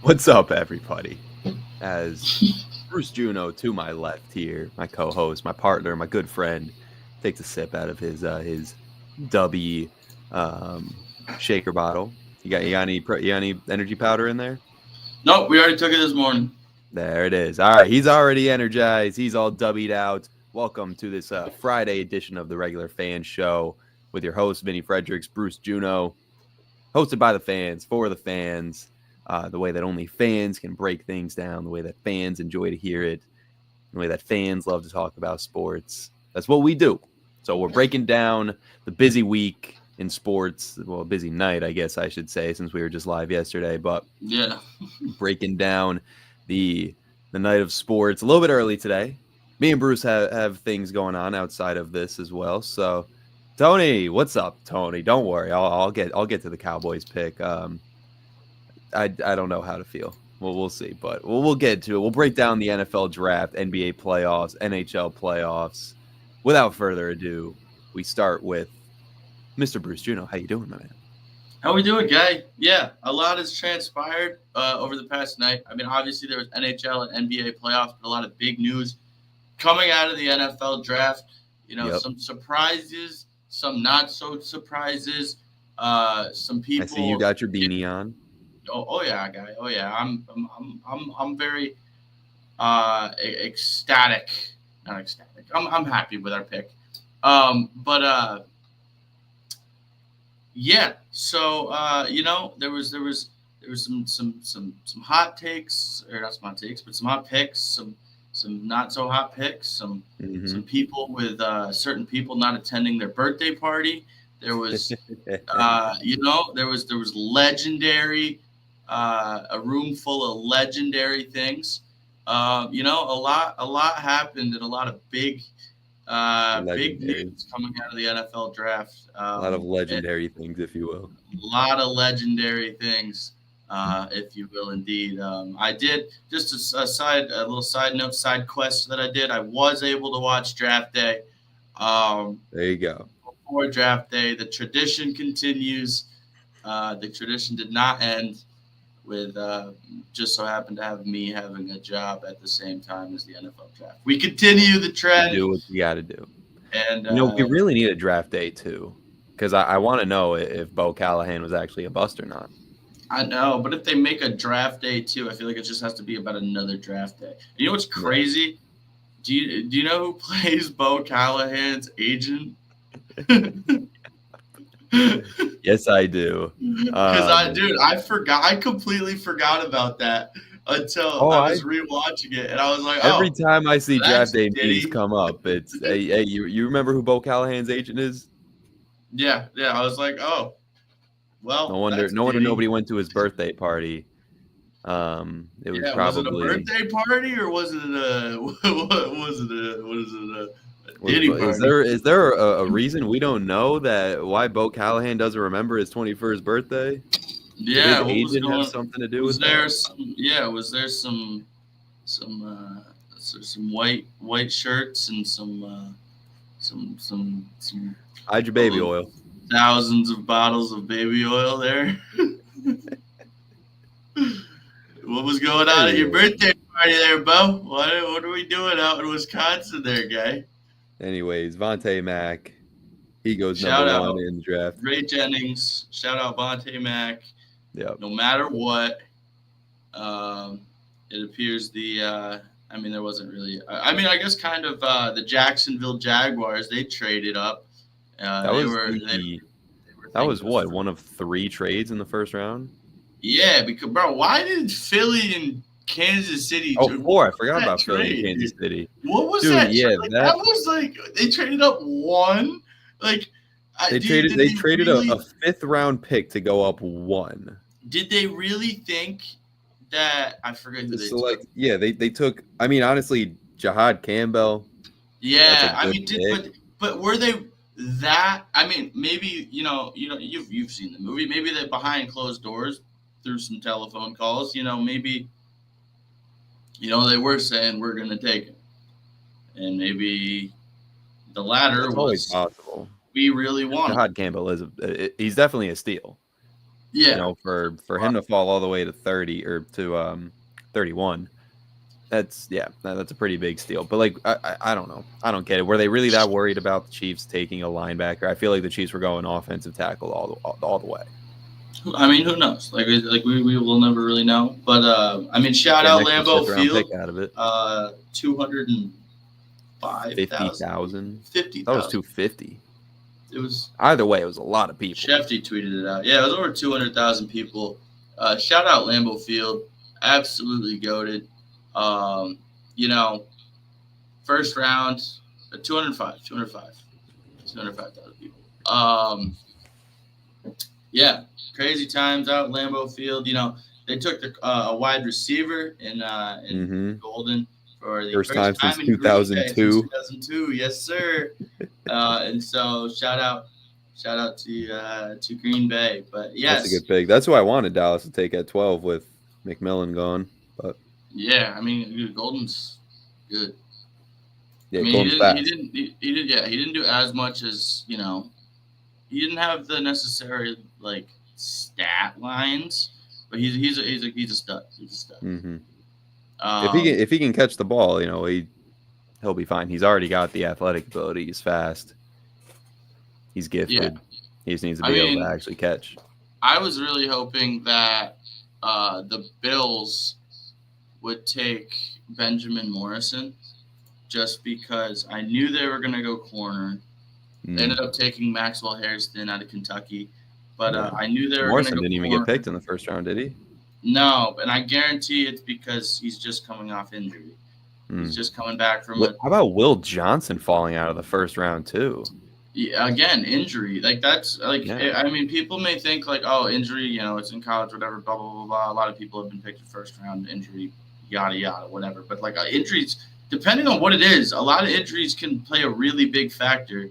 What's up, everybody? As Bruce Juno to my left here, my co-host, my partner, my good friend, takes a sip out of his Dubby um, shaker bottle. You got any energy powder in there? Nope, we already took it this morning. There it is. All right, he's already energized. He's all dubbied out. Welcome to this Friday edition of the Regular Fan Show with your host Vinny Fredericks, Bruce Juno, hosted by the fans for the fans. The way that only fans can break things down, the way that fans enjoy to hear it, the way that fans love to talk about sports. That's what we do. So we're breaking down the busy week in sports. Well, a busy night, I guess I should say, since we were just live yesterday. But Yeah. breaking down the night of sports a little bit early today. Me and Bruce have things going on outside of this as well. So, Tony, what's up, Tony? Don't worry, I'll get to the Cowboys pick. I don't know how to feel. Well, we'll see, but we'll get to it. We'll break down the NFL draft, NBA playoffs, NHL playoffs. Without further ado, we start with Mr. Bruce Juno. How you doing, my man? How we doing, guy? Yeah, a lot has transpired over the past night. I mean, obviously there was NHL and NBA playoffs, but a lot of big news coming out of the NFL draft. You know, Yep. some surprises, some not so surprises. Some people. I see you got your beanie on. Oh yeah, guy. Oh yeah. I'm very ecstatic. Not ecstatic. I'm happy with our pick. But yeah. So there was some hot takes, or not some hot takes, but some hot picks, some not so hot picks, some people with certain people not attending their birthday party. There was there was legendary, a room full of legendary things. A lot happened, and a lot of big news coming out of the NFL draft. A lot of legendary things, if you will. A lot of legendary things, if you will, indeed. I did just a little side note, side quest that I did. I was able to watch draft day. There you go. Before draft day, the tradition continues. The tradition did not end with just so happened to have me having a job at the same time as the NFL draft. We continue the trend. Do what you got to do. And we really need a draft day too, because I want to know if Bo Callahan was actually a bust or not. I know, but if they make a draft day too, I feel like it just has to be about another draft day. You know what's crazy? Yeah. Do you know who plays Bo Callahan's agent? Yes, I do. Because I completely forgot about that until I was rewatching it, and I was like, every time I see draft day meetings come up, it's hey, you remember who Bo Callahan's agent is? Yeah. I was like, oh, well, no wonder nobody went to his birthday party. It was probably was it a birthday party or was it Is there a reason we don't know that why Bo Callahan doesn't remember his 21st birthday? Yeah, did his agent have something to do with that? Was there some white shirts and some hide your baby oil. Thousands of bottles of baby oil there. What was going on at your birthday party there, Bo? What are we doing out in Wisconsin there, guy? Anyways, Vontae Mack, he goes Shout number out. one in the draft. Ray Jennings, shout out Vontae Mack. Yep. No matter what, it appears there wasn't really. I guess kind of the Jacksonville Jaguars, they traded up. That was what, one of 3 trades in the first round? Yeah, because bro, why did Philly and Kansas City? I forgot about Philly and Kansas City. What was that? Yeah, that was like they traded up one. Like they traded a 5th round pick to go up 1. Did they really think that? I forget who they took. Yeah, they took. I mean, honestly, Jahad Campbell. Yeah, but were they that? I mean, maybe you've seen the movie. Maybe they're behind closed doors through some telephone calls. Maybe they were saying we're going to take it, and maybe the latter was always possible. We really want Jahad Campbell he's definitely a steal. Yeah. You know, for him to fall all the way to 30 or to 31, that's a pretty big steal. But like, I don't know. I don't get it. Were they really that worried about the Chiefs taking a linebacker? I feel like the Chiefs were going offensive tackle all the way. I mean, who knows? Like we will never really know. But I mean, shout out Lambeau Field. Pick out of it. 205,000. 50,000. 50,000. That was 250. It was either way. It was a lot of people. Shefty tweeted it out. Yeah, it was over 200,000 people. Shout out Lambeau Field. Absolutely goated. You know, first round, 205,000 people. Yeah, crazy times out at Lambeau Field. You know, they took a wide receiver in Golden for the first time since 2002. 2002, yes, sir. And so shout out to Green Bay. But yes, that's a good pick. That's who I wanted Dallas to take at 12 with McMillan gone. But yeah, I mean, Golden's good. Yeah, I mean, he didn't do as much as, you know, he didn't have the necessary like stat lines, but he's a stud. He's a stud. Mm-hmm. If he can catch the ball, you know, he'll be fine. He's already got the athletic ability. He's fast. He's gifted. Yeah. He just needs to be able to actually catch. I was really hoping that the Bills would take Benjamin Morrison, just because I knew they were going to go corner. They ended up taking Maxwell Hairston out of Kentucky, but I knew they were going to go Morrison didn't even get picked in the first round, did he? No, and I guarantee it's because he's just coming off injury. He's just coming back from How about Will Johnson falling out of the first round too? Yeah, again, injury. Like that's like I mean, people may think like, oh, injury, you know, it's in college, whatever, blah blah blah blah. A lot of people have been picked in first round, injury, yada yada, whatever. But like injuries, depending on what it is, a lot of injuries can play a really big factor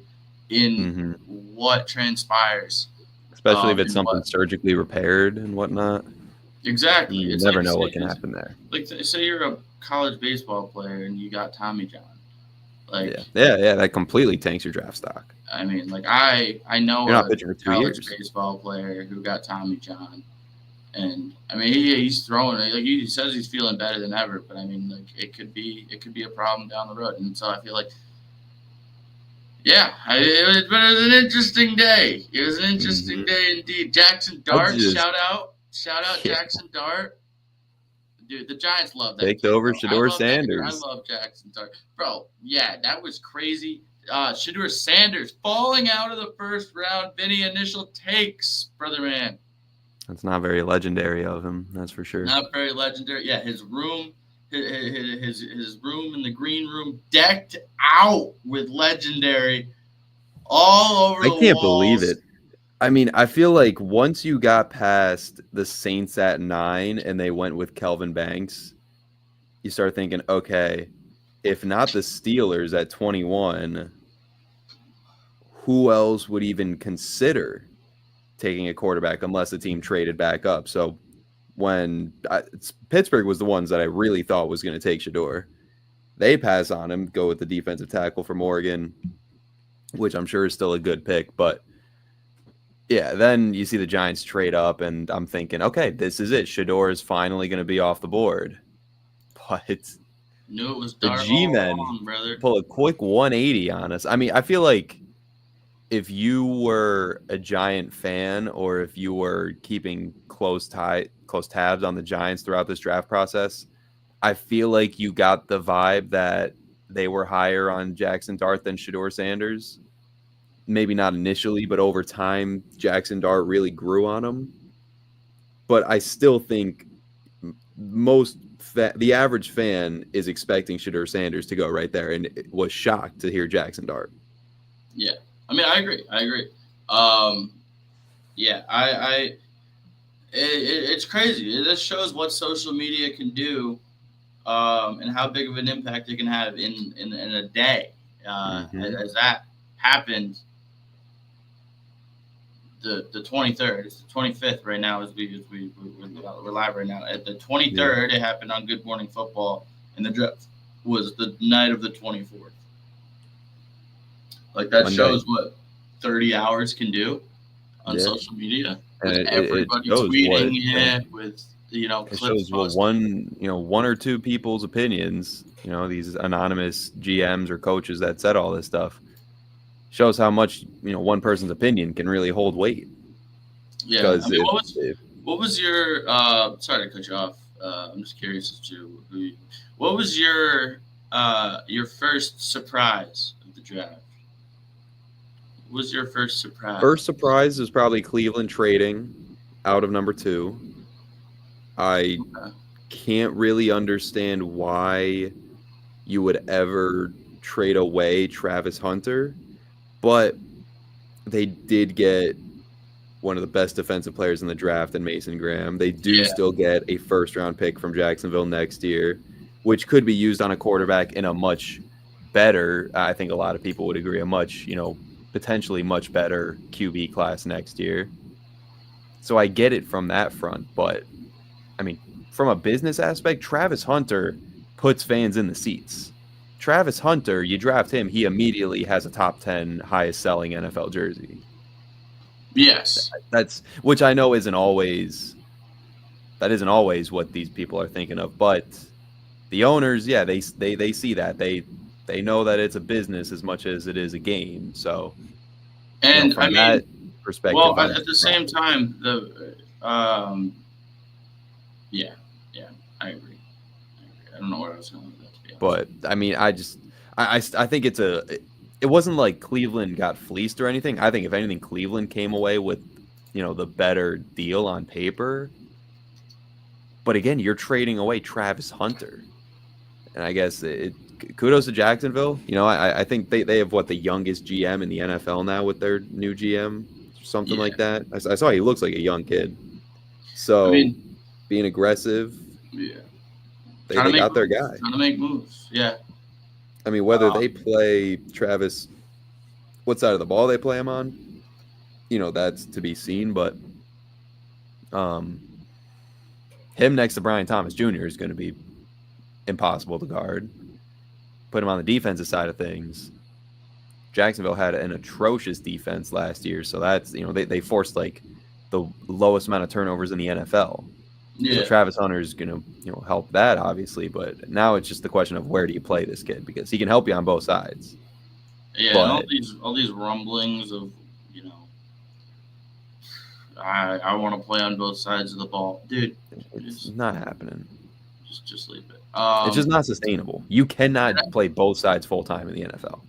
in what transpires. Especially if it's something surgically repaired and whatnot. Exactly. You never know what can happen there. Like, say you're a college baseball player and you got Tommy John. Like, yeah, that completely tanks your draft stock. I mean, like I know you're not pitching for 2 college years. Baseball player who got Tommy John, and I mean he's throwing like he says he's feeling better than ever, but I mean like it could be a problem down the road, and so I feel like. Yeah, it was an interesting day. It was an interesting day indeed. Jackson Dart, shout out Jackson Dart. Dude, the Giants love that. Picked over Shedeur Sanders. I love Jackson Dart. Bro, yeah, that was crazy. Shedeur Sanders falling out of the first round. Vinny, initial takes, brother man. That's not very legendary of him, that's for sure. Not very legendary. Yeah, his room. His room in the green room decked out with legendary all over the walls. I can't believe it. I mean, I feel like once you got past the Saints at 9 and they went with Kelvin Banks, you start thinking, okay, if not the Steelers at 21, who else would even consider taking a quarterback unless the team traded back up? So when Pittsburgh was the ones that I really thought was going to take Shedeur. They pass on him, go with the defensive tackle from Oregon, which I'm sure is still a good pick. But, yeah, then you see the Giants trade up, and I'm thinking, okay, this is it. Shedeur is finally going to be off the board. But knew it was the G-men pull a quick 180 on us. I mean, I feel like if you were a Giant fan or if you were keeping close tabs on the Giants throughout this draft process, I feel like you got the vibe that they were higher on Jackson Dart than Shedeur Sanders. Maybe not initially, but over time, Jackson Dart really grew on him. But I still think the average fan is expecting Shedeur Sanders to go right there and was shocked to hear Jackson Dart. Yeah. I mean, I agree. It's crazy. It just shows what social media can do, and how big of an impact it can have in a day. As that happened, the 23rd. It's the 25th right now. We're live right now. At the 23rd, It happened on Good Morning Football, and the draft was the night of the 24th. Like that shows what 30 hours can do on social media. with everybody tweeting it, with it shows one or two people's opinions. These anonymous GMs or coaches that said all this stuff shows how much one person's opinion can really hold weight. Yeah. What was your? Sorry to cut you off. I'm just curious as to what was your first surprise of the draft? What was your first surprise? First surprise is probably Cleveland trading out of number 2. I can't really understand why you would ever trade away Travis Hunter, but they did get one of the best defensive players in the draft in Mason Graham. They do still get a first-round pick from Jacksonville next year, which could be used on a quarterback in a much better, I think a lot of people would agree, a much, potentially much better QB class next year. So I get it from that front, but I mean, from a business aspect, Travis Hunter puts fans in the seats. Travis Hunter, you draft him, he immediately has a top 10 highest selling NFL jersey. Yes. That's which I know isn't always what these people are thinking of, but the owners, they see that. They know that it's a business as much as it is a game. So and from that perspective. Well, at the same time, I agree. I don't know where I was going with that, to be honest. But I mean, I think it wasn't like Cleveland got fleeced or anything. I think if anything, Cleveland came away with, the better deal on paper. But again, you're trading away Travis Hunter. And I guess kudos to Jacksonville. I think they have the youngest GM in the NFL now with their new GM, something like that. I saw he looks like a young kid. So being aggressive. Yeah. They got their guy. Trying to make moves. Yeah. I mean, whether they play Travis, what side of the ball they play him on, that's to be seen. But him next to Brian Thomas Jr. is going to be impossible to guard. Put him on the defensive side of things. Jacksonville had an atrocious defense last year, so that's they forced the lowest amount of turnovers in the NFL. Yeah. So Travis Hunter is going to help that, obviously, but now it's just the question of where do you play this kid, because he can help you on both sides. Yeah, but, and all these rumblings of I want to play on both sides of the ball, dude. It's not happening. Just leave it. It's just not sustainable. You cannot play both sides full time in the NFL.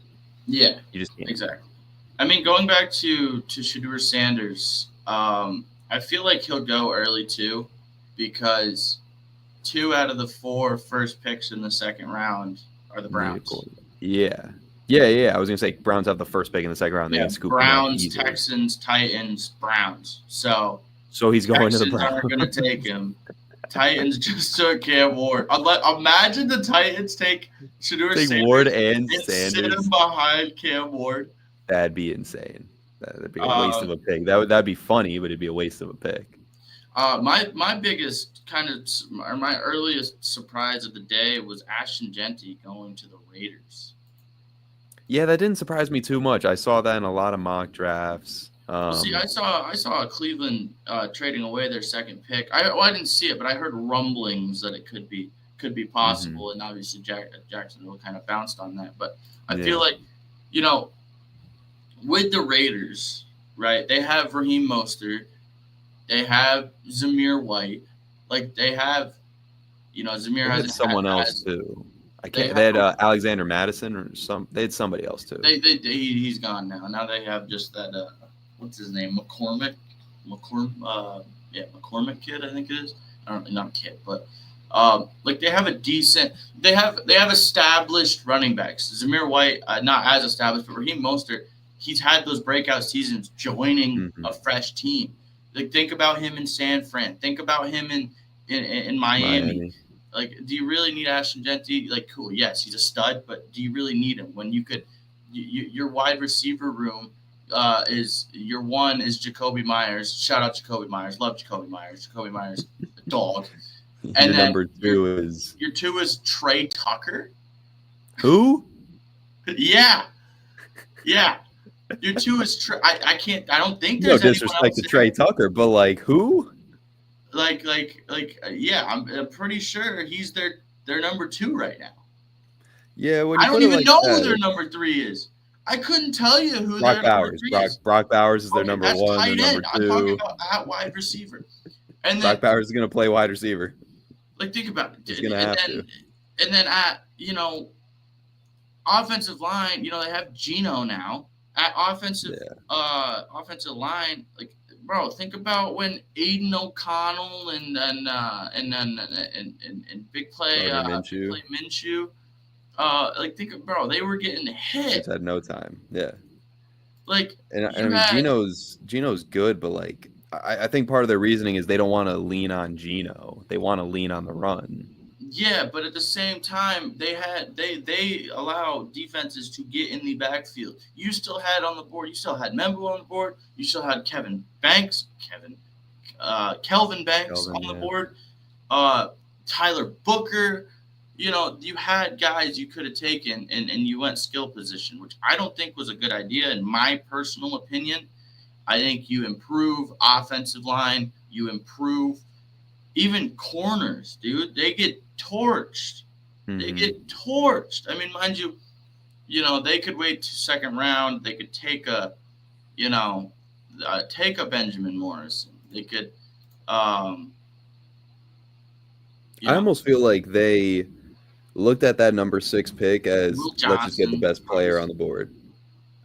Yeah, you just can't. Exactly. I mean, going back to Shedeur Sanders, I feel like he'll go early too, because 2 out of the 4 first picks in the second round are the Browns. Yeah. I was gonna say Browns have the first pick in the second round. Yeah, Browns, Texans, Titans, Browns. So he's going Texans to the Browns. Aren't going to take him. Titans just took Cam Ward. Imagine the Titans take Shedeur Sanders Ward and Sanders. Sit him behind Cam Ward. That'd be insane. That'd be a waste of a pick. That'd be funny, but it'd be a waste of a pick. My biggest my earliest surprise of the day was Ashton Jeanty going to the Raiders. Yeah, that didn't surprise me too much. I saw that in a lot of mock drafts. See, I saw Cleveland trading away their second pick. I didn't see it, but I heard rumblings that it could be possible, and obviously Jacksonville kind of bounced on that. But I feel like, with the Raiders, right? They have Raheem Mostert, they have Zamir White, they have, Zamir has someone else too. They had Alexander Madison or they had somebody else too. He's gone now. Now they have just that. What's his name? McCormick kid, I think it is. I don't know, not kid, but they have they have established running backs. Zamir White, not as established, but Raheem Mostert, he's had those breakout seasons joining a fresh team. Think about him in San Fran. Think about him in Miami. Do you really need Ashton Jeanty? Cool, yes, he's a stud, but do you really need him when you could? Your wide receiver room is your one is Jacoby Myers. Shout out Jacoby Myers. Love Jacoby Myers. Jacoby Myers, a dog. And then number 2 is your 2 is Trey Tucker. Who? Yeah. Your 2 is I can't. I don't think No there's anyone disrespect else to Trey there. Tucker, but like who? Yeah, I'm pretty sure he's their number 2 right now. Yeah, when I you don't put it even like know who their that, number 3 is. I couldn't tell you who Brock their number Bowers. 3 is. Brock Bowers is their Okay, number that's 1, their tight number end. I'm talking 2. about at wide receiver. And then Brock Bowers is going to play wide receiver. think about it. He's going to have to. And then at offensive line, they have Geno now. At offensive line, like bro, think about when Aiden O'Connell and big play Minshew. Bro, they were getting hit. Just had no time. Yeah. Like, and I mean, Geno's good, but like, I think part of their reasoning is they don't want to lean on Geno. They want to lean on the run. Yeah, but at the same time, they allow defenses to get in the backfield. You still had on the board. You still had Membo on the board. You still had Kelvin Banks on the board. Tyler Booker. You had guys you could have taken, and you went skill position, which I don't think was a good idea in my personal opinion. I think you improve offensive line. You improve even corners, dude. They get torched. Mm-hmm. They get torched. I mean, mind you, they could wait to second round. They could take a Benjamin Morrison. They could. I almost feel like they looked at that number 6 pick as let's just get the best player on the board.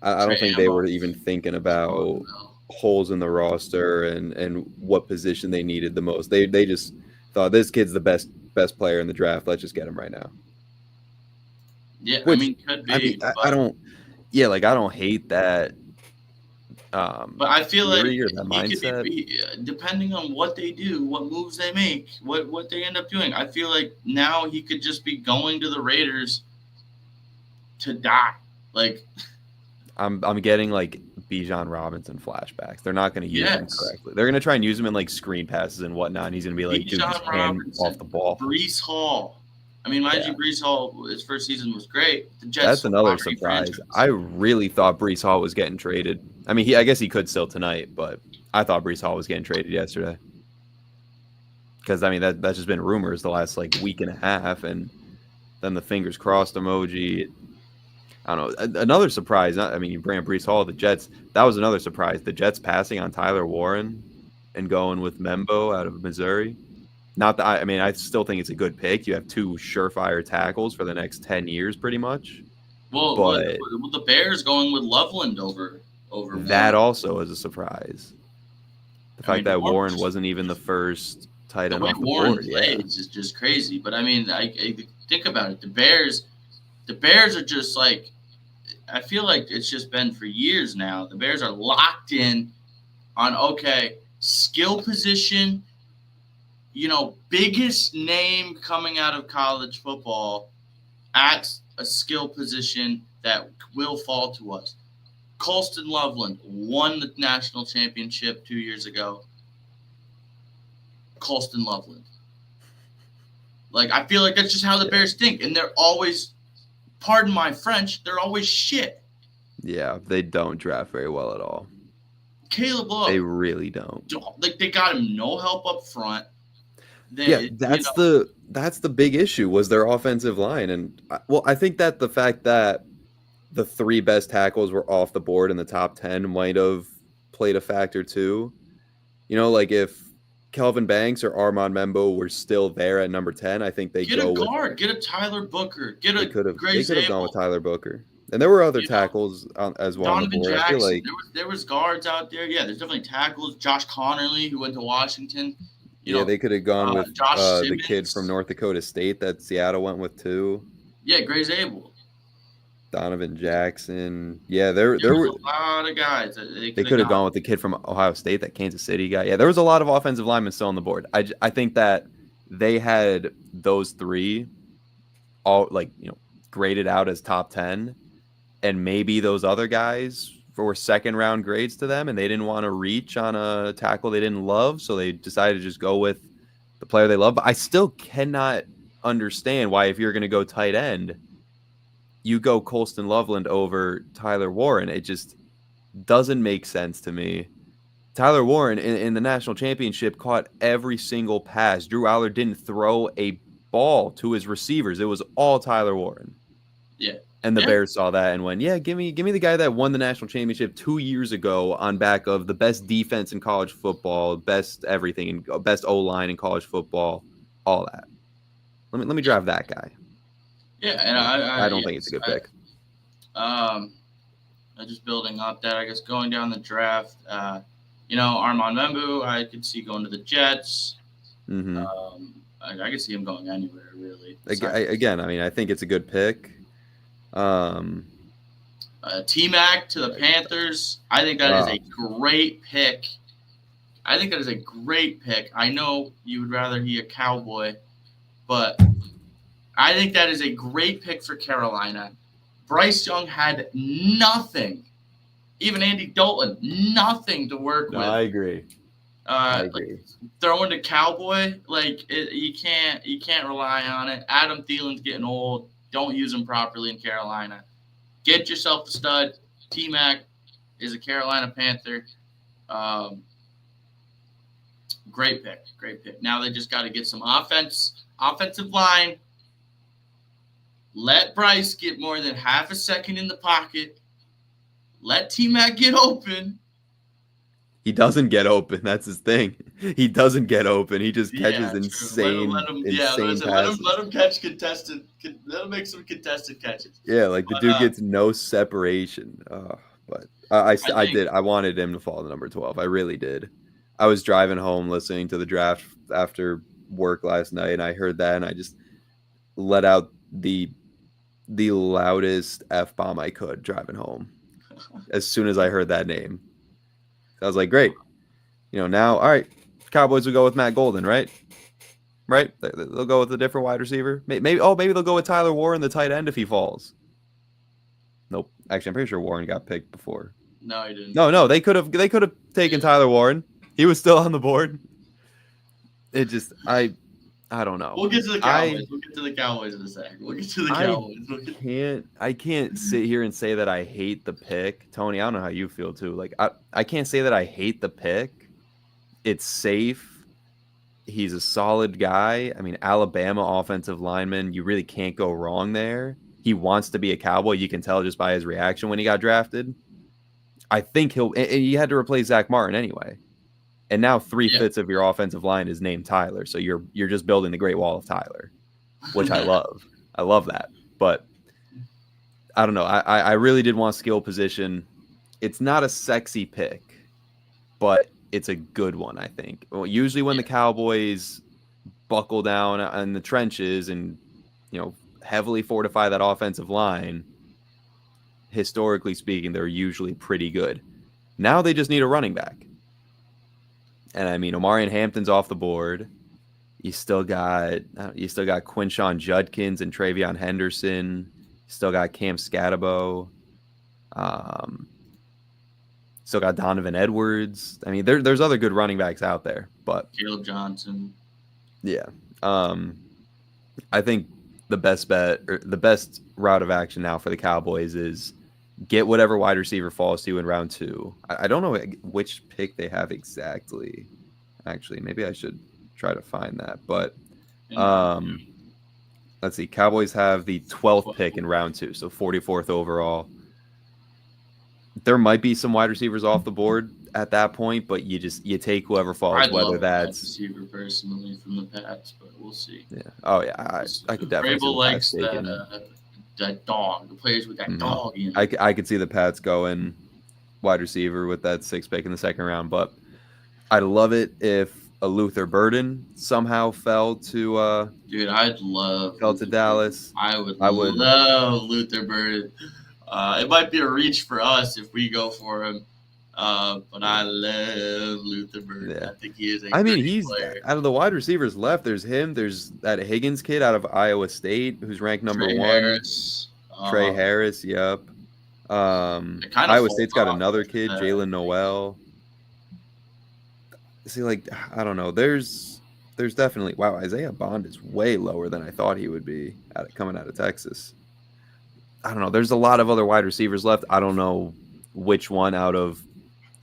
I don't think they were even thinking about holes in the roster and what position they needed the most. They just thought this kid's the best player in the draft. Let's just get him right now. Yeah, could be. I don't hate that. But I feel like that mindset. Depending on what they do, what moves they make, what they end up doing, I feel like now he could just be going to the Raiders to die. Like, I'm getting like Bijan Robinson flashbacks. They're not going to use him correctly. They're going to try and use him in like screen passes and whatnot. And he's going to be like, dude, just hand off the ball. Breece Hall. I mean, mind you, Breece Hall, his first season was great. The Jets. That's another surprise. I really thought Breece Hall was getting traded. I mean, I guess he could still tonight, but I thought Breece Hall was getting traded yesterday. Because, I mean, that's just been rumors the last like week and a half. And then the fingers crossed emoji. I don't know. Another surprise. I mean, you bring up Breece Hall, the Jets. That was another surprise. The Jets passing on Tyler Warren and going with Membo out of Missouri. Not that I still think it's a good pick. You have 2 surefire tackles for the next 10 years, pretty much. Well, but the Bears going with Loveland over that also is a surprise. The fact that Warren wasn't even the first tight end off the board. Plays is just crazy. But I mean, I think about it. The Bears are just like, I feel like it's just been for years now. The Bears are locked in on skill position. Biggest name coming out of college football at a skill position that will fall to us. Colston Loveland won the national championship 2 years ago. Colston Loveland. Like, I feel like that's just how the Bears think. And they're always, pardon my French, they're always shit. Yeah, they don't draft very well at all. Caleb Love. They really don't. Like, they got him no help up front. That's the big issue was their offensive line. And, I think that the fact that the 3 best tackles were off the board in the top 10 might have played a factor too. Like if Kelvin Banks or Armand Membo were still there at number 10, I think they get a guard, get a Tyler Booker, they could have gone with Tyler Booker. And there were other tackles as well. Donovan Jackson. I feel like there was guards out there. Yeah, there's definitely tackles. Josh Connerly, who went to Washington. They could have gone with the kid from North Dakota State that Seattle went with too. Yeah, Gray's Abel. Donovan Jackson. Yeah, there were a lot of guys. They could have gone with the kid from Ohio State, that Kansas City guy. Yeah, there was a lot of offensive linemen still on the board. I think that they had those 3 all graded out as top 10, and maybe those other guys were second round grades to them, and they didn't want to reach on a tackle they didn't love, so they decided to just go with the player they love. But I still cannot understand why, if you're going to go tight end, you go Colston Loveland over Tyler Warren. doesn't make sense to me. Tyler Warren in the national championship caught every single pass. Drew Aller didn't throw a ball to his receivers. It was all Tyler Warren. Yeah. And the Bears saw that and went, yeah, give me the guy that won the national championship 2 years ago on back of the best defense in college football, best everything, and best O-line in college football, all that. Let me drive that guy. Yeah, and I don't think it's a good pick. Just building up that, I guess, going down the draft, Armand Membu, I could see going to the Jets. Mm-hmm. I could see him going anywhere, really. Again, I mean, I think it's a good pick. T-Mac to the Panthers. I think that is a great pick. I know you would rather he a Cowboy, but I think that is a great pick for Carolina. Bryce Young had nothing. Even Andy Dalton, nothing to work with. I agree. Like, throwing to Cowboy, you can't rely on it. Adam Thielen's getting old. Don't use him properly in Carolina. Get yourself a stud. T-Mac is a Carolina Panther. Great pick. Now they just got to get some offensive line. Let Bryce get more than half a second in the pocket. Let T-Mac get open. He doesn't get open. That's his thing. He doesn't get open. He just catches insane passes. Let him catch contested. Let him make some contested catches. Yeah, the dude gets no separation. But I wanted him to fall to number 12. I really did. I was driving home listening to the draft after work last night, and I heard that, and I just let out the loudest F-bomb I could driving home as soon as I heard that name. I was like, great. Now, all right, Cowboys will go with Matt Golden, right? Right? They'll go with a different wide receiver. Maybe they'll go with Tyler Warren, the tight end, if he falls. Nope. Actually, I'm pretty sure Warren got picked before. No, he didn't. No, they could have taken Tyler Warren. He was still on the board. It just, I don't know. We'll get to the Cowboys. We'll get to the Cowboys in a second. We'll get to the Cowboys. I can't sit here and say that I hate the pick. Tony, I don't know how you feel too. I can't say that I hate the pick. It's safe. He's a solid guy. I mean, Alabama offensive lineman, you really can't go wrong there. He wants to be a Cowboy. You can tell just by his reaction when he got drafted. I think and you had to replace Zach Martin anyway. And now 3/5 of your offensive line is named Tyler. So you're just building the Great Wall of Tyler, which I love. I love that. But I don't know. I really did want skill position. It's not a sexy pick, but it's a good one, I think. Well, usually when the Cowboys buckle down in the trenches and, heavily fortify that offensive line, historically speaking, they're usually pretty good. Now they just need a running back. And I mean, Omarion Hampton's off the board. You still got Quinshon Judkins and Travion Henderson. You still got Cam Scatterbo. Still got Donovan Edwards. I mean, there's other good running backs out there, but Caleb Johnson. Yeah. I think the best bet or the best route of action now for the Cowboys is get whatever wide receiver falls to you in round 2. I don't know which pick they have exactly. Actually, maybe I should try to find that. But let's see. Cowboys have the 12th pick in round 2, so 44th overall. There might be some wide receivers off the board at that point, but you take whoever falls. I'd whether love that's a receiver personally from the Pats, but we'll see. Yeah. Oh yeah. I could definitely. Vrabel likes that dog. The players with that dog. I could see the Pats going wide receiver with that 6th pick in the 2nd round, but I'd love it if a Luther Burden somehow fell to. Dude, I'd love. Fell to Dallas. I would love Luther Burden. It might be a reach for us if we go for him. But I love Luther Burden. Yeah. I think he is he's player. Out of the wide receivers left, there's him. There's that Higgins kid out of Iowa State who's ranked number Trey 1. Harris. Trey Harris, yep. Iowa State's got another kid, Jalen Noel. See, I don't know. There's definitely Isaiah Bond is way lower than I thought he would be coming out of Texas. I don't know. There's a lot of other wide receivers left. I don't know which one out of,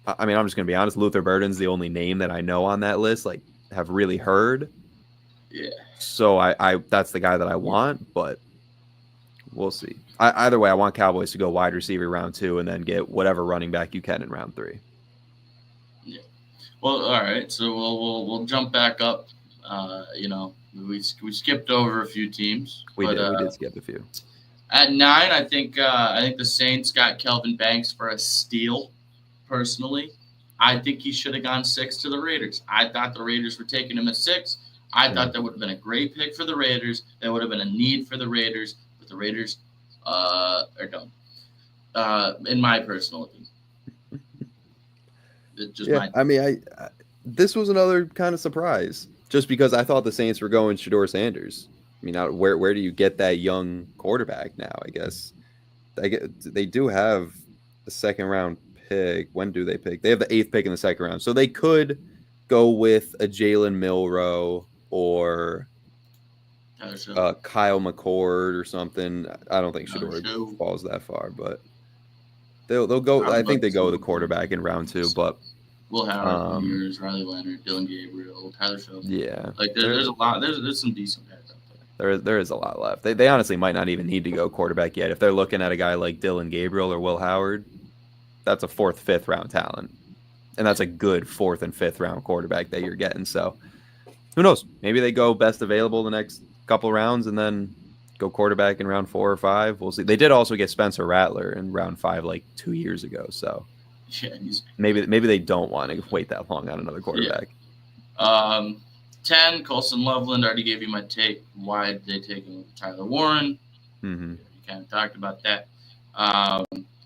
I mean, I'm just going to be honest, Luther Burden's the only name that I know on that list, like, have really heard. Yeah. So I that's the guy that I want, but we'll see. Either way, I want Cowboys to go wide receiver round 2 and then get whatever running back you can in round 3. Yeah. Well, all right. So we'll jump back up. We skipped over a few teams. We did skip a few. At 9, I think the Saints got Kelvin Banks for a steal. Personally, I think he should have gone 6 to the Raiders. I thought the Raiders were taking him at 6. I thought that would have been a great pick for the Raiders. There would have been a need for the Raiders, but the Raiders are done. In my personal opinion. This was another kind of surprise, just because I thought the Saints were going Shedeur Sanders. I mean, where do you get that young quarterback now? I guess they do have the second round pick. When do they pick? They have the 8th pick in the second round, so they could go with a Jalen Milroe or Kyle McCord or something. I don't think Shedeur falls that far, but they'll go. I think they go with a quarterback in round 2, but. Will Howard, Riley Leonard, Dylan Gabriel, Tyler Show. Yeah, like there's a lot. There's some decent guys out there. There is a lot left. They honestly might not even need to go quarterback yet. If they're looking at a guy like Dylan Gabriel or Will Howard, that's a 4th, 5th round talent, and that's a good 4th and 5th round quarterback that you're getting. So who knows? Maybe they go best available the next couple rounds and then go quarterback in round 4 or 5. We'll see. They did also get Spencer Rattler in round 5 like 2 years ago. So. Yeah, maybe they don't want to wait that long on another quarterback. Yeah. 10, Colson Loveland. Already gave you my take. Why did they take him with Tyler Warren? Mm-hmm. You kind of talked about that.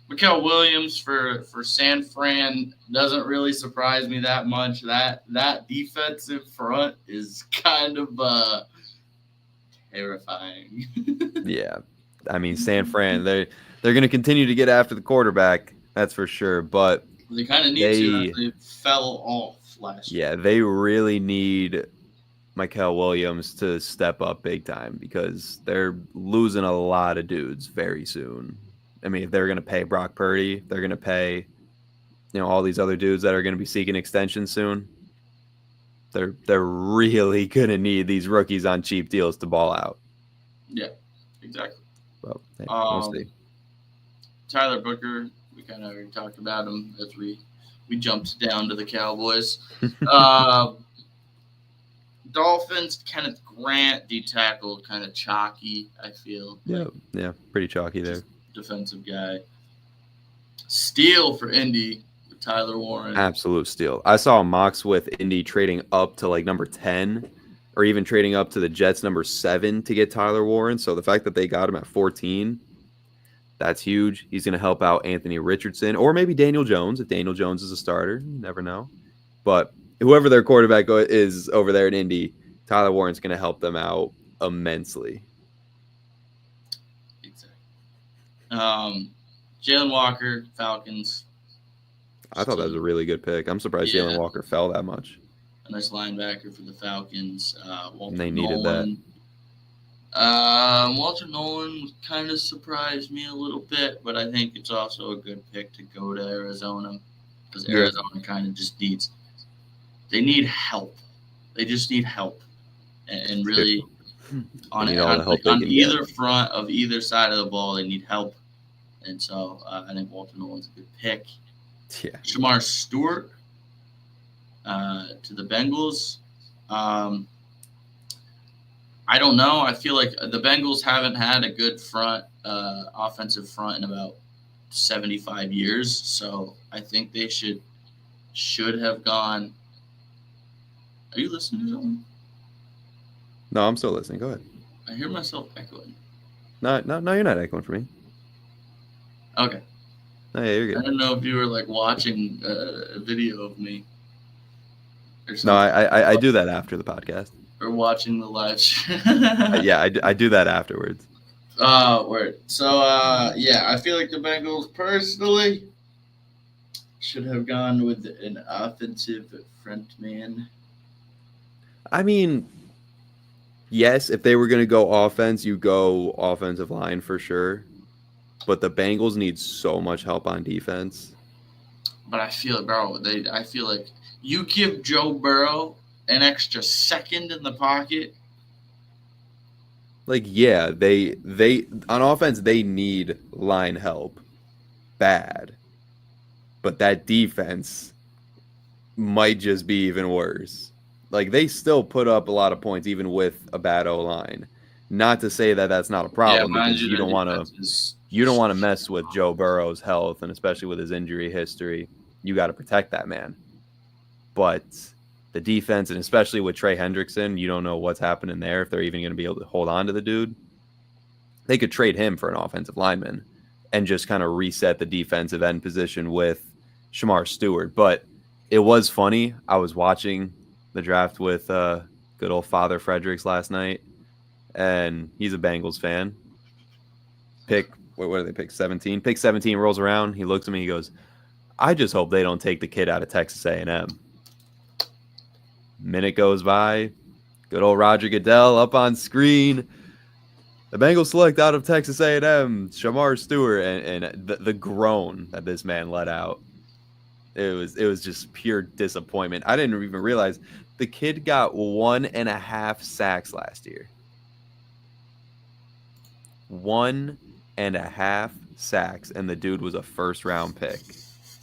Mikael Williams for San Fran doesn't really surprise me that much. That defensive front is kind of terrifying. Yeah, I mean San Fran. They're going to continue to get after the quarterback. That's for sure, but they kind of need to. They fell off last year. Yeah, they really need Mikael Williams to step up big time because they're losing a lot of dudes very soon. I mean, if they're going to pay Brock Purdy, they're going to pay, all these other dudes that are going to be seeking extensions soon. They're really going to need these rookies on cheap deals to ball out. Yeah, exactly. Well, hey, we'll see. Tyler Booker. We kind of already talked about him as we jumped down to the Cowboys. Dolphins, Kenneth Grant, D-tackle, kind of chalky, I feel. Yeah, pretty chalky there. Defensive guy. Steal for Indy with Tyler Warren. Absolute steal. I saw mocks with Indy trading up to like number 10 or even trading up to the Jets number 7 to get Tyler Warren. So the fact that they got him at 14, that's huge. He's going to help out Anthony Richardson or maybe Daniel Jones. If Daniel Jones is a starter, you never know. But whoever their quarterback is over there in Indy, Tyler Warren's going to help them out immensely. Exactly. Jalen Walker, Falcons. I thought that was a really good pick. I'm surprised Jalen Walker fell that much. A nice linebacker for the Falcons. And they needed that. Walter Nolan kind of surprised me a little bit, but I think it's also a good pick to go to Arizona because Arizona kind of just they need help. They just need help. And really, on either front of either side of the ball, they need help. And so I think Walter Nolan's a good pick. Yeah. Shamar Stewart to the Bengals. I don't know. I feel like the Bengals haven't had a good offensive front in about 75 years. So I think they should have gone. Are you listening to something? No, I'm still listening. Go ahead. I hear myself echoing. No, you're not echoing for me. Okay. Oh, yeah, you're good. I don't know if you were like watching a video of me. Or something. No, I do that after the podcast. Or watching the live stream. Yeah, I do that afterwards. Word. So, I feel like the Bengals personally should have gone with an offensive front man. I mean, yes, if they were going to go offense, you go offensive line for sure. But the Bengals need so much help on defense. But I feel like you give Joe Burrow an extra second in the pocket. Like, yeah, they on offense they need line help bad, but that defense might just be even worse. Like, they still put up a lot of points even with a bad O line. Not to say that that's not a problem, because you don't want to mess with Joe Burrow's health, and especially with his injury history, you got to protect that man. But the defense, and especially with Trey Hendrickson, you don't know what's happening there, if they're even going to be able to hold on to the dude. They could trade him for an offensive lineman and just kind of reset the defensive end position with Shamar Stewart. But it was funny. I was watching the draft with good old Father Fredericks last night, and he's a Bengals fan. What do they pick? 17. Pick 17 rolls around. He looks at me. He goes, "I just hope they don't take the kid out of Texas A&M." Minute goes by. Good old Roger Goodell up on screen. The Bengals select out of Texas A&M Shamar Stewart, and the groan that this man let out. It was just pure disappointment. I didn't even realize the kid got 1.5 sacks last year. 1.5 sacks, and the dude was a first-round pick.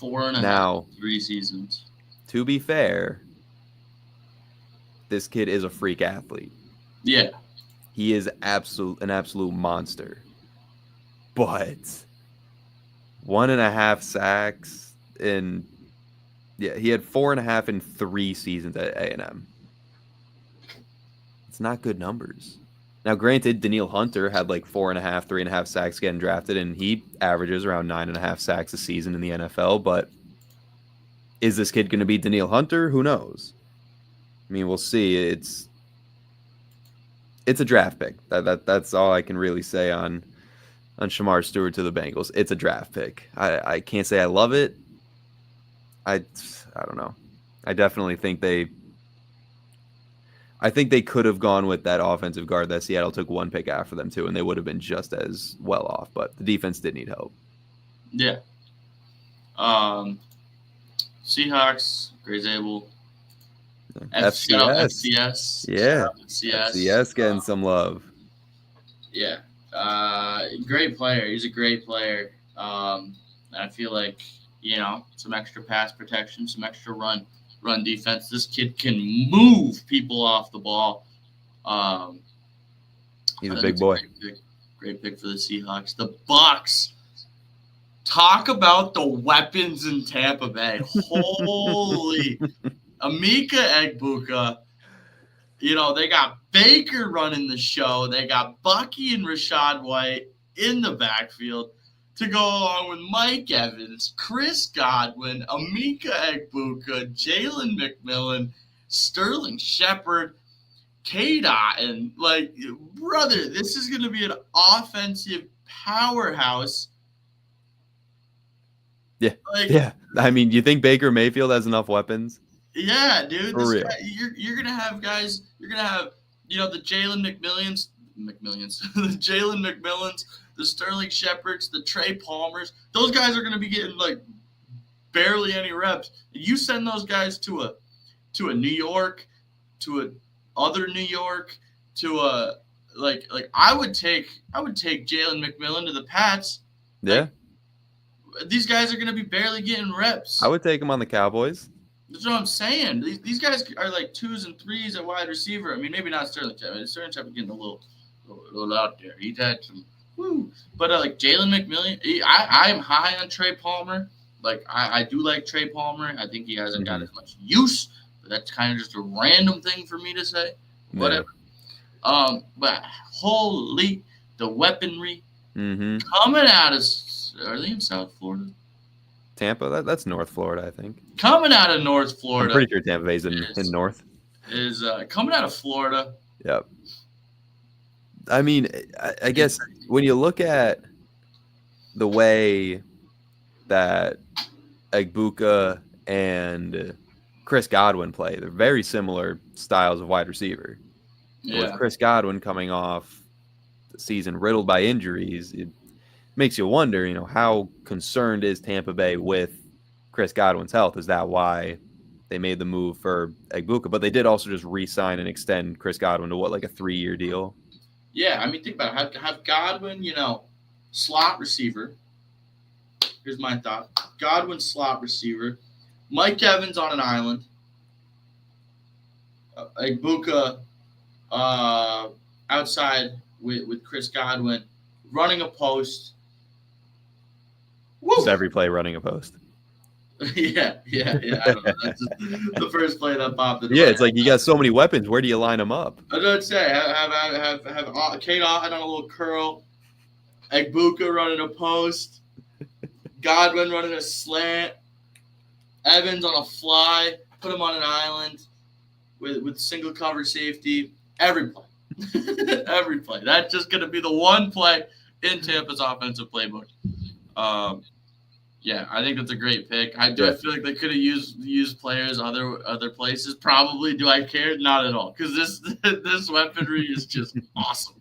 4.5, 3 seasons. To be fair, this kid is a freak athlete. Yeah. He is an absolute monster. But 1.5 sacks in, he had 4.5 in 3 seasons at A&M. It's not good numbers. Now, granted, Danielle Hunter had like 4.5, 3.5 sacks getting drafted, and he averages around 9.5 sacks a season in the NFL. But is this kid going to be Danielle Hunter? Who knows? I mean, we'll see. It's a draft pick. That's all I can really say on Shamar Stewart to the Bengals. It's a draft pick. I can't say I love it. I don't know. I definitely think they could have gone with that offensive guard that Seattle took 1 pick after them too, and they would have been just as well off. But the defense did need help. Yeah. Seahawks, Gray Zabel. FCS. Yeah. FCS getting some love. Yeah. Great player. He's a great player. I feel like, some extra pass protection, some extra run defense. This kid can move people off the ball. He's a big boy. Great pick for the Seahawks. The Bucks. Talk about the weapons in Tampa Bay. Holy Emeka Egbuka. They got Baker running the show. They got Bucky and Rachaad White in the backfield to go along with Mike Evans, Chris Godwin, Emeka Egbuka, Jalen McMillan, Sterling Shepard, K-Dot. And, brother, this is going to be an offensive powerhouse. Yeah. Yeah. I mean, you think Baker Mayfield has enough weapons? Yeah, dude. For real. You're going to have guys, the Jalen McMillians, the Jalen McMillans, the Sterling Shepards, the Trey Palmers. Those guys are going to be getting, barely any reps. You send those guys to a New York, to a other New York, to a I would take Jalen McMillan to the Pats. Yeah. These guys are going to be barely getting reps. I would take him on the Cowboys. That's what I'm saying. These guys are 2s and 3s at wide receiver. I mean, maybe not Sterling Shepard. Sterling Shepard getting a little out there. He's had some woo. But Jalen McMillan, I'm high on Trey Palmer. I do like Trey Palmer. I think he hasn't got as much use, but that's kind of just a random thing for me to say. Whatever. Yeah. But holy, the weaponry coming out of, are they in South Florida? Tampa, that's North Florida, I think. Coming out of North Florida. I'm pretty sure Tampa Bay's in North. Is coming out of Florida. Yep. I mean, I guess when you look at the way that Egbuka and Chris Godwin play, they're very similar styles of wide receiver. Yeah. With Chris Godwin coming off the season riddled by injuries, it makes you wonder, how concerned is Tampa Bay with Chris Godwin's health. Is that why they made the move for Egbuka? But they did also just re-sign and extend Chris Godwin to what, like a 3-year deal? Yeah, I mean, think about it. Have Godwin, slot receiver. Here's my thought. Godwin slot receiver. Mike Evans on an island. Egbuka outside with Chris Godwin running a post. Woo! Just every play running a post. Yeah. I don't know. That's just the first play that popped in. Yeah, it's like you got so many weapons. Where do you line them up? I don't say. Have Kate Otten on a little curl. Egbuka running a post. Godwin running a slant. Evans on a fly. Put him on an island with single cover safety. Every play. Every play. That's just going to be the one play in Tampa's offensive playbook. Yeah, I think that's a great pick. I feel like they could have used players other places. Probably. Do I care? Not at all. Because this weaponry is just awesome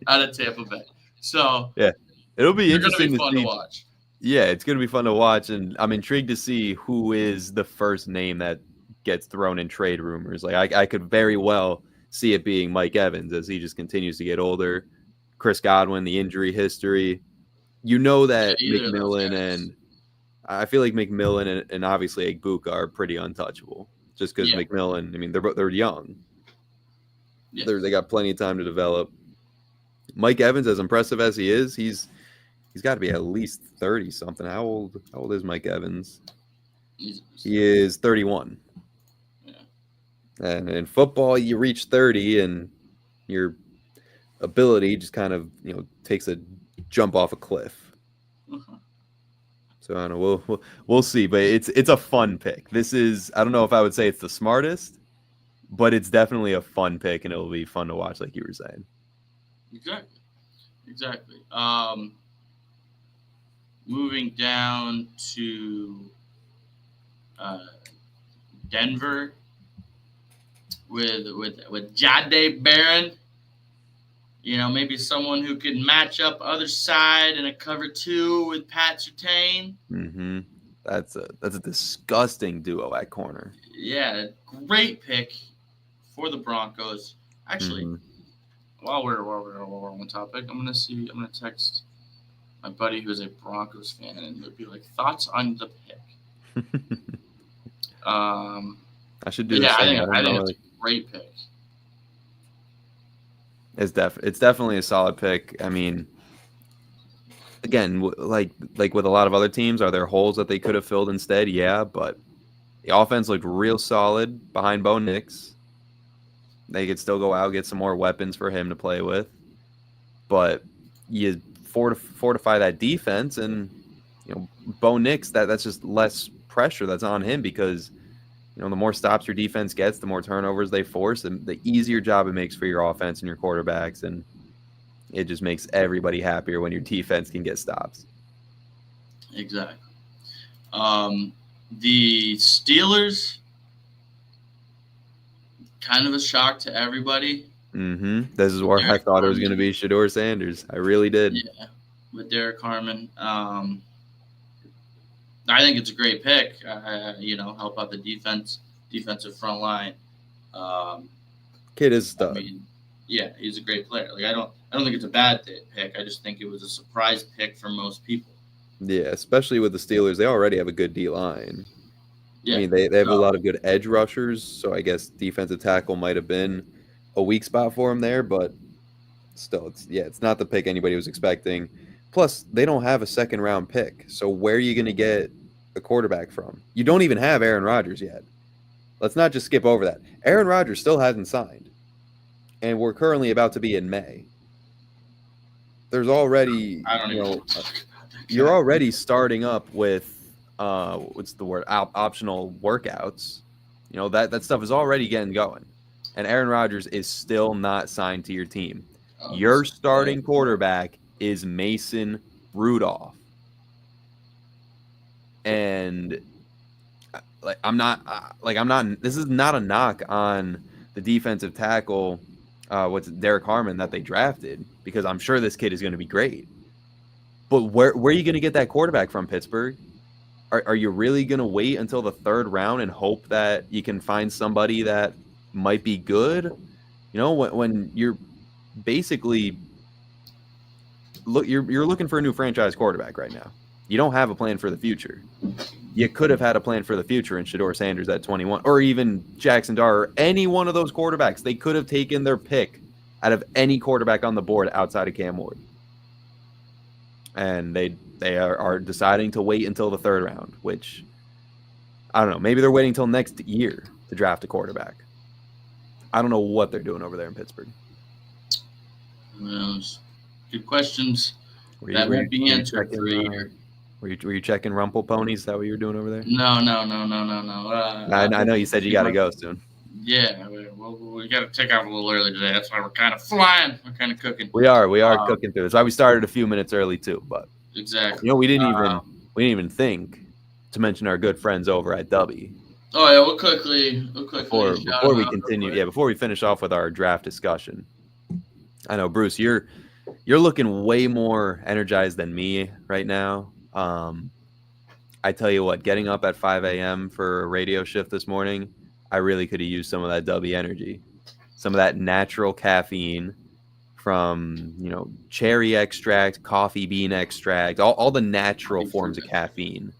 out of Tampa Bay. So yeah, it'll be interesting to watch. Yeah, it's going to be fun to watch, and I'm intrigued to see who is the first name that gets thrown in trade rumors. Like I could very well see it being Mike Evans as he just continues to get older. Chris Godwin, the injury history. You know that McMillan and I feel like McMillan and obviously Egbuka are pretty untouchable. Just because McMillan, I mean, they're young. Yeah. They got plenty of time to develop. Mike Evans, as impressive as he is, he's got to be at least 30 something. How old is Mike Evans? He is 31. Yeah. And in football, you reach 30 and your ability just kind of, takes a jump off a cliff. Uh-huh. So I don't know. We'll see, but it's a fun pick. This is, I don't know if I would say it's the smartest, but it's definitely a fun pick, and it'll be fun to watch, like you were saying. Exactly. Moving down to Denver with Jahdae Barron. Maybe someone who could match up other side in a cover 2 with Pat Surtain. Mm-hmm. That's a disgusting duo at corner. Yeah, great pick for the Broncos. Actually, while we're on the topic, I'm gonna text my buddy who's a Broncos fan and it'll be like, thoughts on the pick. I should do. Yeah, I think it's a great pick. It's definitely a solid pick. I mean, again, like with a lot of other teams, are there holes that they could have filled instead? Yeah, but the offense looked real solid behind Bo Nix. They could still go out, get some more weapons for him to play with, but you fortify that defense, and Bo Nix, that's just less pressure that's on him because the more stops your defense gets, the more turnovers they force, and the easier job it makes for your offense and your quarterbacks, and it just makes everybody happier when your defense can get stops. Exactly. The Steelers, kind of a shock to everybody. Mm-hmm. This is where I thought it was going to be Shedeur Sanders. I really did. Yeah, with Derek Harmon. I think it's a great pick. Help out the defensive front line. Kid is stud. Yeah, he's a great player. Like I don't think it's a bad pick. I just think it was a surprise pick for most people. Yeah, especially with the Steelers, they already have a good D line. Yeah, I mean they have a lot of good edge rushers, so I guess defensive tackle might have been a weak spot for him there, but still, it's not the pick anybody was expecting. Plus, they don't have a second round pick, so where are you going to get a quarterback from? You don't even have Aaron Rodgers yet. Let's not just skip over that. Aaron Rodgers still hasn't signed, and we're currently about to be in May. There's already, you're already starting up with what's the word? Optional workouts. That stuff is already getting going, and Aaron Rodgers is still not signed to your team. Your starting quarterback is Mason Rudolph. And this is not a knock on the defensive tackle, Derek Harmon that they drafted, because I'm sure this kid is going to be great. But where are you going to get that quarterback from, Pittsburgh? are you really going to wait until the third round and hope that you can find somebody that might be good? You know, when you're basically you're looking for a new franchise quarterback right now. You don't have a plan for the future. You could have had a plan for the future in Shedeur Sanders at 21, or even Jackson Dart, or any one of those quarterbacks. They could have taken their pick out of any quarterback on the board outside of Cam Ward. And they are deciding to wait until the third round, which, I don't know, maybe they're waiting until next year to draft a quarterback. I don't know what they're doing over there in Pittsburgh. Well, good questions that won't be answered for a year. Were you checking Rumple Ponies? Is that what you were doing over there? No. I know you said you got to go soon. Yeah, we got to take off a little early today. That's why we're kind of flying. We're kind of cooking. We are cooking through this. Why we started a few minutes early too, but exactly. You know, we didn't even think to mention our good friends over at Dubby. Oh yeah, we'll quickly before we continue. Yeah, before we finish off with our draft discussion. I know, Bruce, you're looking way more energized than me right now. I tell you what, getting up at 5 a.m. for a radio shift this morning, I really could have used some of that Dubby energy, some of that natural caffeine from, you know, cherry extract, coffee bean extract, all the natural forms of caffeine.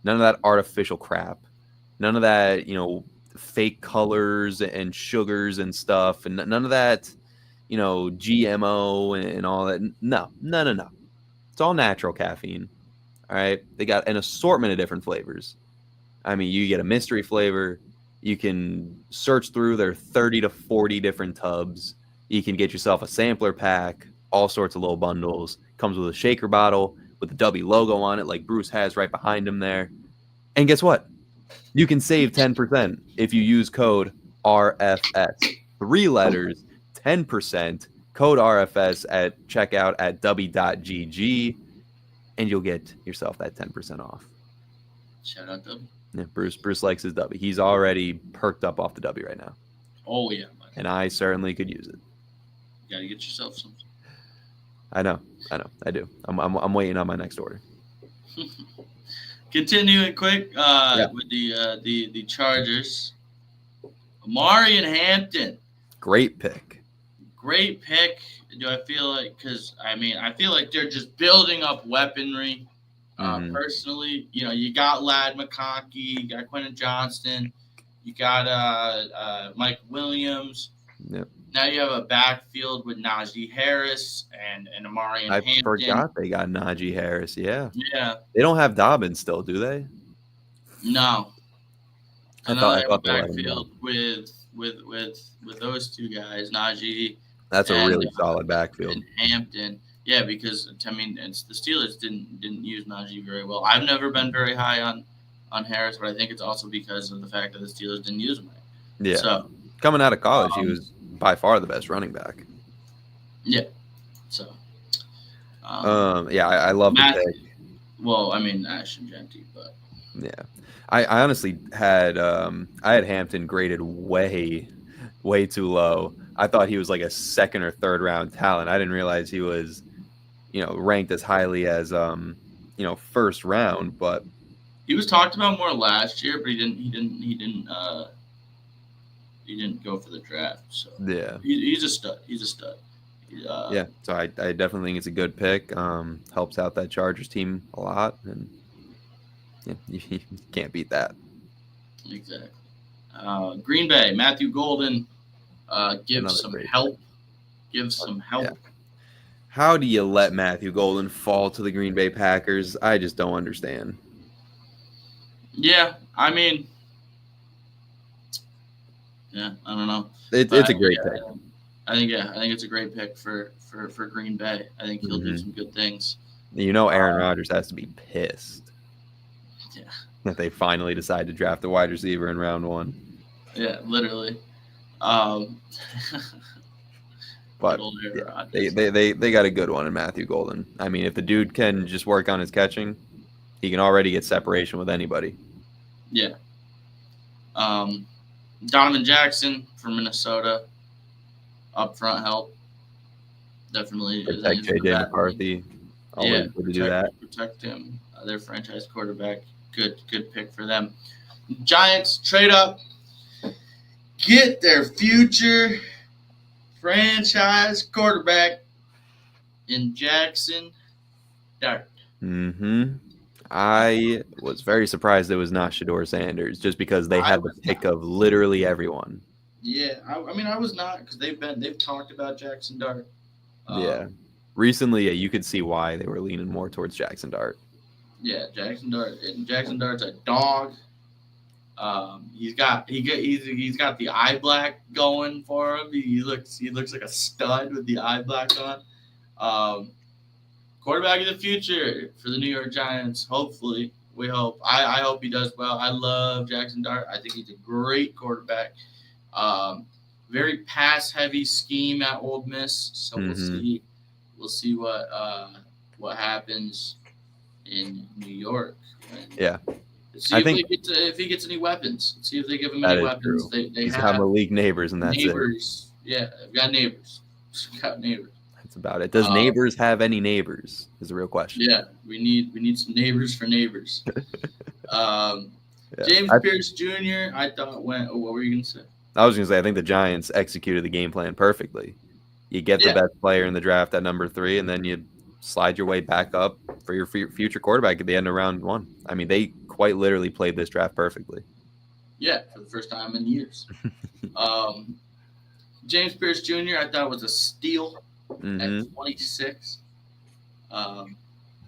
None of that artificial crap. None of that, you know, fake colors and sugars and stuff, and none of that, you know, GMO and all that. No. It's all natural caffeine. All right. They got an assortment of different flavors. I mean, you get a mystery flavor. You can search through their 30 to 40 different tubs. You can get yourself a sampler pack, all sorts of little bundles. Comes with a shaker bottle with the Dubby logo on it, like Bruce has right behind him there. And guess what? You can save 10% if you use code RFS. 3 letters, 10%. Code RFS at checkout at Dubby.gg, and you'll get yourself that 10% off. Shout out Dubby. Yeah, Bruce likes his Dubby. He's already perked up off the Dubby right now. Oh yeah, buddy. And I certainly could use it. You gotta get yourself some. I know, I do. I'm waiting on my next order. Continuing quick with the Chargers. Amari and Hampton. Great pick. Do I feel like, because I feel like they're just building up weaponry. Personally, you know, you got Ladd McConkey, you got Quentin Johnston, you got Mike Williams. Yep. Now you have a backfield with Najee Harris and Amari and Hampton. I forgot they got Najee Harris. Yeah. Yeah. They don't have Dobbins still, do they? No. I thought a backfield with those two guys, Najee. That's a really solid backfield. And Hampton. Yeah, because the Steelers didn't use Najee very well. I've never been very high on Harris, but I think it's also because of the fact that the Steelers didn't use him. Yeah. So coming out of college, he was by far the best running back. Yeah. So. I love the pick. Well, I mean Ash and Genty, but. Yeah, I honestly had I had Hampton graded way too low. I thought he was like a second or third round talent. I didn't realize he was, you know, ranked as highly as first round. But he was talked about more last year, but he didn't go for the draft. So yeah, he's a stud. Yeah, so I definitely think it's a good pick. Helps out that Chargers team a lot, and yeah, you can't beat that. Exactly. Green Bay, Matthew Golden. Give some help. Yeah. How do you let Matthew Golden fall to the Green Bay Packers? I just don't understand. Yeah, I mean, I don't know. It's a great pick. I think it's a great pick for Green Bay. I think he'll do some good things. You know, Aaron Rodgers has to be pissed. Yeah. That they finally decide to draft a wide receiver in round 1. Yeah, literally. But yeah, they got a good one in Matthew Golden. I mean, if the dude can just work on his catching, he can already get separation with anybody. Yeah. Donovan Jackson from Minnesota. Up front help. Definitely. Protect J.J. McCarthy. Always good to do that. Protect him. Their franchise quarterback. good pick for them. Giants trade up, get their future franchise quarterback in Jackson Dart. Mm-hmm. I was very surprised it was not Shedeur Sanders, just because they had the pick of literally everyone. Yeah, I mean, I was not, because they've talked about Jackson Dart. Yeah, recently, you could see why they were leaning more towards Jackson Dart. Yeah, Jackson Dart. And Jackson Dart's a dog. He's got the eye black going for him. He looks like a stud with the eye black on. Quarterback of the future for the New York Giants. Hopefully, we hope. I hope he does well. I love Jackson Dart. I think he's a great quarterback. Very pass-heavy scheme at Ole Miss. So we'll see what happens in New York. Yeah. See if he gets any weapons. See if they give him any weapons. He's got Malik Neighbors, and that's neighbors. Yeah, I've got neighbors. Got neighbors. That's about it. Does Neighbors have any neighbors? Is the real question. Yeah, we need some neighbors for neighbors. James Pierce Jr. I thought went. What were you gonna say? I was gonna say I think the Giants executed the game plan perfectly. You get the best player in the draft at number 3, and then you slide your way back up for your future quarterback at the end of round 1. I mean, they quite literally played this draft perfectly. Yeah, for the first time in years. James Pierce Jr. I thought was a steal at 26.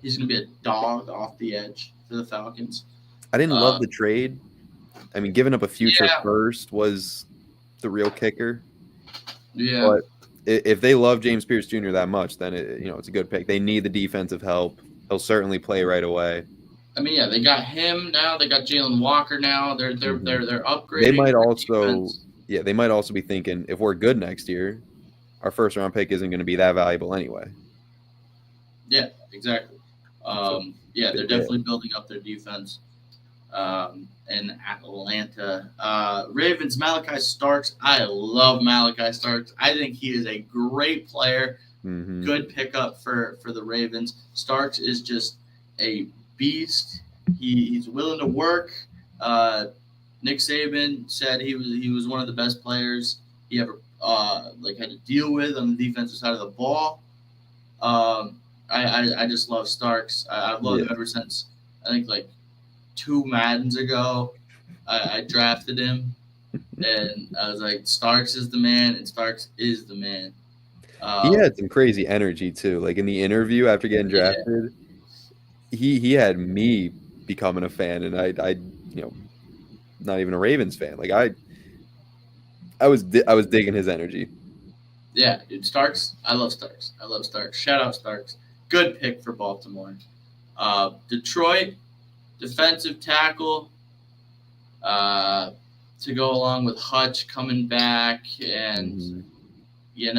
He's going to be a dog off the edge for the Falcons. I didn't love the trade. I mean, giving up a future first was the real kicker. Yeah. But if they love James Pierce Jr. that much, then it's a good pick. They need the defensive help. He'll certainly play right away. I mean, yeah, they got him now. They got Jalen Walker now. They're upgrading. They might also, they might also be thinking, if we're good next year, our first round pick isn't going to be that valuable anyway. Yeah, exactly. They're definitely building up their defense. In Atlanta, Ravens, Malachi Starks. I love Malachi Starks. I think he is a great player. Good pickup for the Ravens. Starks is just a beast. He's willing to work. Nick Saban said he was one of the best players he ever had to deal with on the defensive side of the ball. I just love Starks. I've loved him ever since I think 2 Maddens ago. I drafted him, and I was like, Starks is the man, and Starks is the man. He had some crazy energy too. Like in the interview after getting drafted, he had me becoming a fan, and I not even a Ravens fan. Like I was digging his energy. Yeah, dude, Starks. I love Starks. Shout out Starks. Good pick for Baltimore. Detroit, defensive tackle. To go along with Hutch coming back, and they've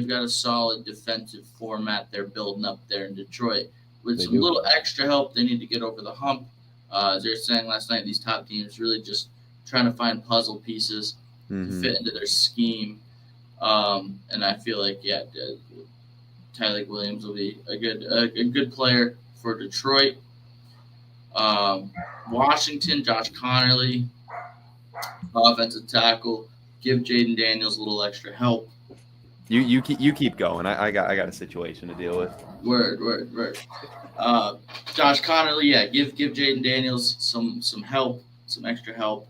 got a solid defensive format they're building up there in Detroit. With some little extra help, they need to get over the hump. As they were saying last night, these top teams really just trying to find puzzle pieces to fit into their scheme. And I feel like, Tyreek Williams will be a good player for Detroit. Washington, Josh Connerly, offensive tackle. Give Jaden Daniels a little extra help. You keep going. I got a situation to deal with. Word. Josh Connerly, give Jaden Daniels some help, some extra help.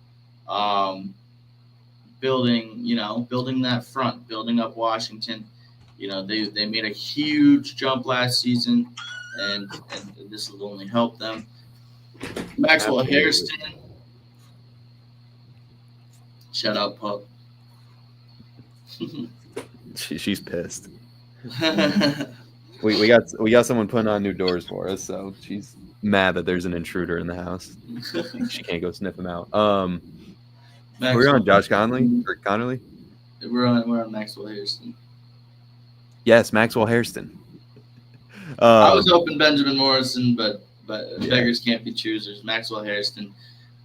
Building that front, building up Washington. They made a huge jump last season, and this will only help them. Maxwell Hairston. Shout out, Pup. She's pissed. we got someone putting on new doors for us, so she's mad that there's an intruder in the house. She can't go sniff him out. We're on Josh Connerly or Connerly. We're on Maxwell Hairston. Yes, Maxwell Hairston. I was hoping Benjamin Morrison, but beggars can't be choosers. Maxwell Hairston,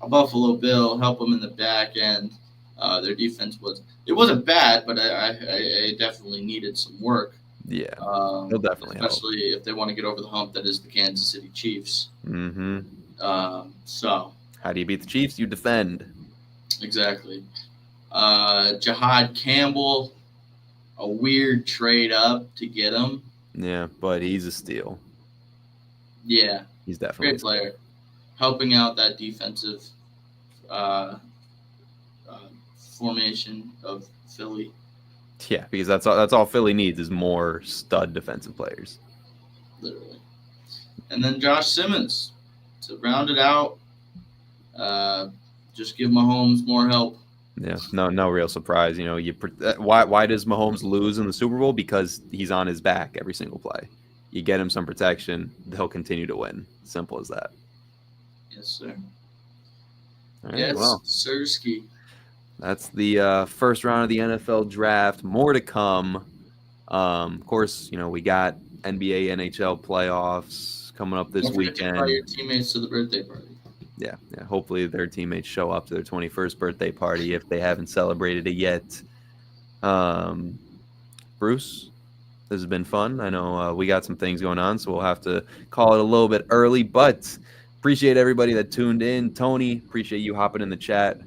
a Buffalo Bill, help them in the back end. Their defense wasn't bad, but I definitely needed some work. Yeah, he'll definitely especially if they want to get over the hump that is the Kansas City Chiefs. Mm-hmm. So how do you beat the Chiefs? You defend. Exactly. Jahad Campbell, a weird trade up to get him. Yeah, but he's a steal. Yeah, he's definitely great player, helping out that defensive formation of Philly. Yeah, because that's all Philly needs is more stud defensive players. Literally. And then Josh Simmons to round it out. Just give Mahomes more help. Yeah, no real surprise. You know, why does Mahomes lose in the Super Bowl? Because he's on his back every single play. You get him some protection, they'll continue to win. Simple as that. Yes, sir. All right, yes, well, Sirski. That's the first round of the NFL draft. More to come. Of course, you know, we got NBA, NHL playoffs coming up this weekend. Invite your teammates to the birthday party. Yeah. Hopefully their teammates show up to their 21st birthday party if they haven't celebrated it yet. Bruce, this has been fun. I know we got some things going on, so we'll have to call it a little bit early, but appreciate everybody that tuned in. Tony, appreciate you hopping in the chat.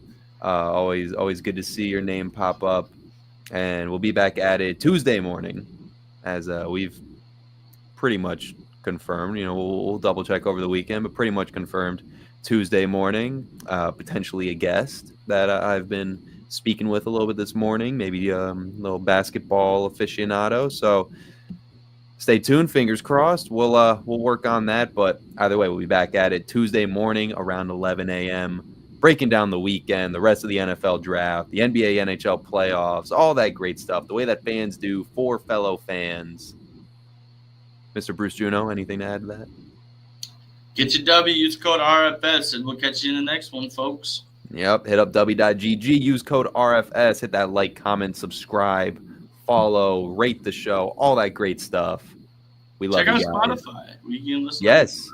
Always good to see your name pop up. And we'll be back at it Tuesday morning, as we've pretty much confirmed. You know, we'll double check over the weekend, but pretty much confirmed Tuesday morning. Potentially a guest that I've been speaking with a little bit this morning, maybe a little basketball aficionado. So stay tuned. Fingers crossed. We'll work on that. But either way, we'll be back at it Tuesday morning around 11 a.m. breaking down the weekend, the rest of the NFL draft, the NBA, NHL playoffs, all that great stuff, the way that fans do for fellow fans. Mr. Bruce Juno, anything to add to that? Get your W, use code RFS, and we'll catch you in the next one, folks. Yep, hit up w.gg, use code RFS, hit that like, comment, subscribe, follow, rate the show, all that great stuff. We love you guys. Check out Spotify. We can listen. Yes.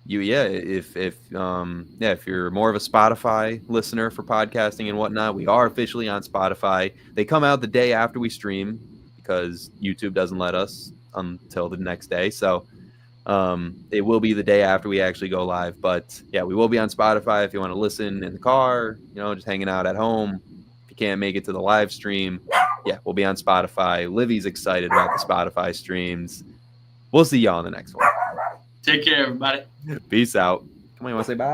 If you're more of a Spotify listener for podcasting and whatnot, we are officially on Spotify. They come out the day after we stream because YouTube doesn't let us until the next day. So it will be the day after we actually go live. But yeah, we will be on Spotify if you want to listen in the car, you know, just hanging out at home. If you can't make it to the live stream, yeah, we'll be on Spotify. Livy's excited about the Spotify streams. We'll see y'all in the next one. Take care, everybody. Peace out. Come on, you want to say bye?